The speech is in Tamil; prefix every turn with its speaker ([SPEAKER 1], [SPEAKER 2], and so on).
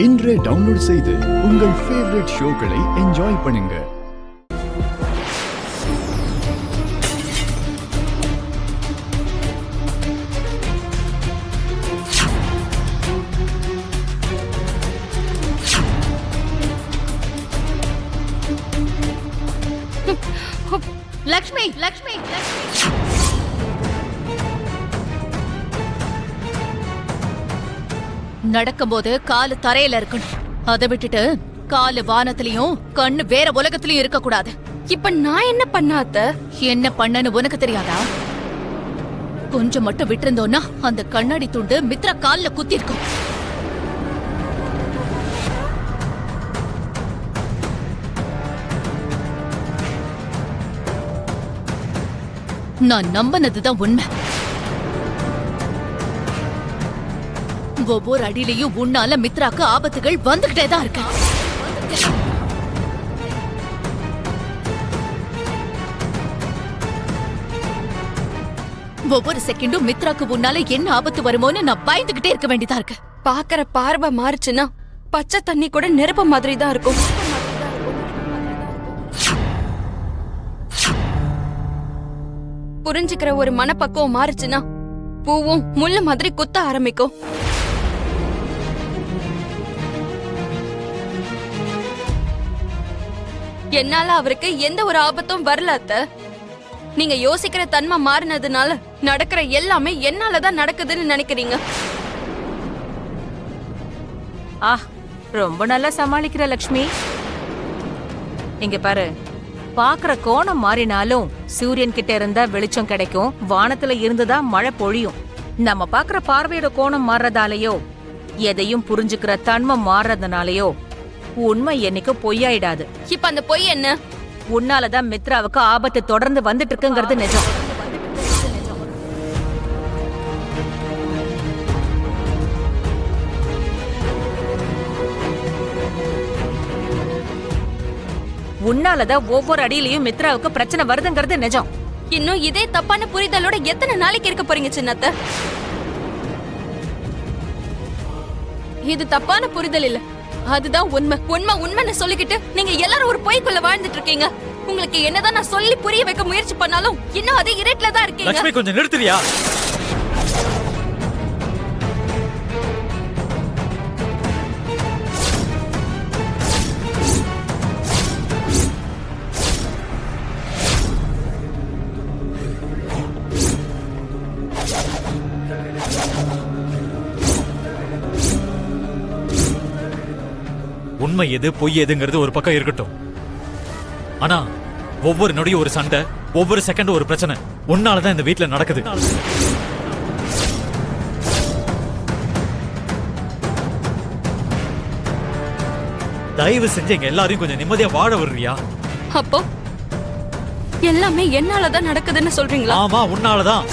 [SPEAKER 1] இன்றே டவுன்லோட் செய்து உங்கள் ஃபேவரட் ஷோக்களை என்ஜாய் பண்ணுங்க.
[SPEAKER 2] லக்ஷ்மி லக்ஷ்மி நடக்கும்போது காலு தரையில இருக்கணும். அதை விட்டுட்டு காலு வானத்திலயும் கண்ணு வேற உலகத்திலயும் இருக்க கூடாது.
[SPEAKER 3] இப்ப நான் என்ன பண்ணாத?
[SPEAKER 2] என்ன பண்ணனு உனக்கு தெரியாதா? கொஞ்சம் மட்டும் விட்டிருந்தோன்னா அந்த கண்ணாடி துண்டு மித்ரா கால்ல குத்தி இருக்கும். நான் நம்பினதுதான் உண்மை. ஒவ்வொரு அடியிலையும் உன்னால மித்ராக்கு ஆபத்துகள் வந்துகிட்டே தான் இருக்கு. ஒவ்வொரு செகண்டும் மித்ராக்கு உன்னால என்ன ஆபத்து வருமோன்னு நான் பயந்துகிட்டே இருக்க வேண்டியதா இருக்கு.
[SPEAKER 3] பாக்குற பார்வை மாறுச்சுன்னா பச்சை தண்ணி கூட நெருப்பு மாதிரி தான் இருக்கும். புரிஞ்சுக்கிற ஒரு மனப்பக்குவம் மாறுச்சுன்னா பூவும் முள்ளு மாதிரி குத்த ஆரம்பிக்கும். என்னால அவருக்கு எந்த ஒரு ஆபத்தும் வரல அத்தை. நீங்க யோசிக்கிற தன்மை மாறினதுனால நடக்கிற எல்லாமே என்னாலதான் நடக்குதுன்னு நினைக்கிறீங்க.
[SPEAKER 4] ரொம்ப நல்லா சமாளிக்கிற லக்ஷ்மி. இங்க பாரு, பாக்குற கோணம் மாறினாலும் சூரியன் கிட்ட இருந்தா வெளிச்சம் கிடைக்கும், வானத்துல இருந்துதான் மழை பொழியும். நம்ம பாக்குற பார்வையோட கோணம் மாறுறதாலேயோ எதையும் புரிஞ்சுக்கிற தன்மை மாறுறதுனாலயோ உண்மை என்னைக்கு பொய்யாயிடாது.
[SPEAKER 3] இப்ப அந்த பொய் என்ன?
[SPEAKER 4] உன்னாலதான் மித்ராவுக்கு ஆபத்து தொடர்ந்து வந்துட்டு இருக்குங்கிறது நிஜம். உன்னாலதான் ஒவ்வொரு அடியிலையும் மித்ராவுக்கு பிரச்சனை வருதுங்கிறது நிஜம்.
[SPEAKER 3] இன்னும் இதே தப்பான புரிதலோட எத்தனை நாளைக்கு இருக்க போறீங்க சின்னத்த? இது தப்பான புரிதல் இல்ல, அதுதான் உண்மை. உண்மைன்னு சொல்லிக்கிட்டு நீங்க எல்லாரும் ஒரு பொய்க்குள்ள வாழ்ந்துட்டு இருக்கீங்க. உங்களுக்கு என்னதான் நான் சொல்லி புரிய வைக்க முயற்சி பண்ணாலும் இன்னும் அதே இருட்டுல தான் இருக்கீங்க.
[SPEAKER 5] லட்சுமி, கொஞ்சம் நிறுத்துறியா? உண்மை எது பொய் எதுங்கிறது ஒரு பக்கம் இருக்கட்டும். ஆனா ஒவ்வொரு நொடியும் ஒரு சண்டை, ஒவ்வொரு செகண்டும் ஒரு பிரச்சனை உன்னாலதான் இந்த வீட்டுல நடக்குது. தயவு செஞ்சு எங்க எல்லாரையும் கொஞ்சம் நிம்மதியா வாழ விடுறியா?
[SPEAKER 3] அப்போ எல்லாமே என்னாலதான் நடக்குதுன்னு சொல்றீங்களா?
[SPEAKER 5] ஆமா, உன்னாலதான்.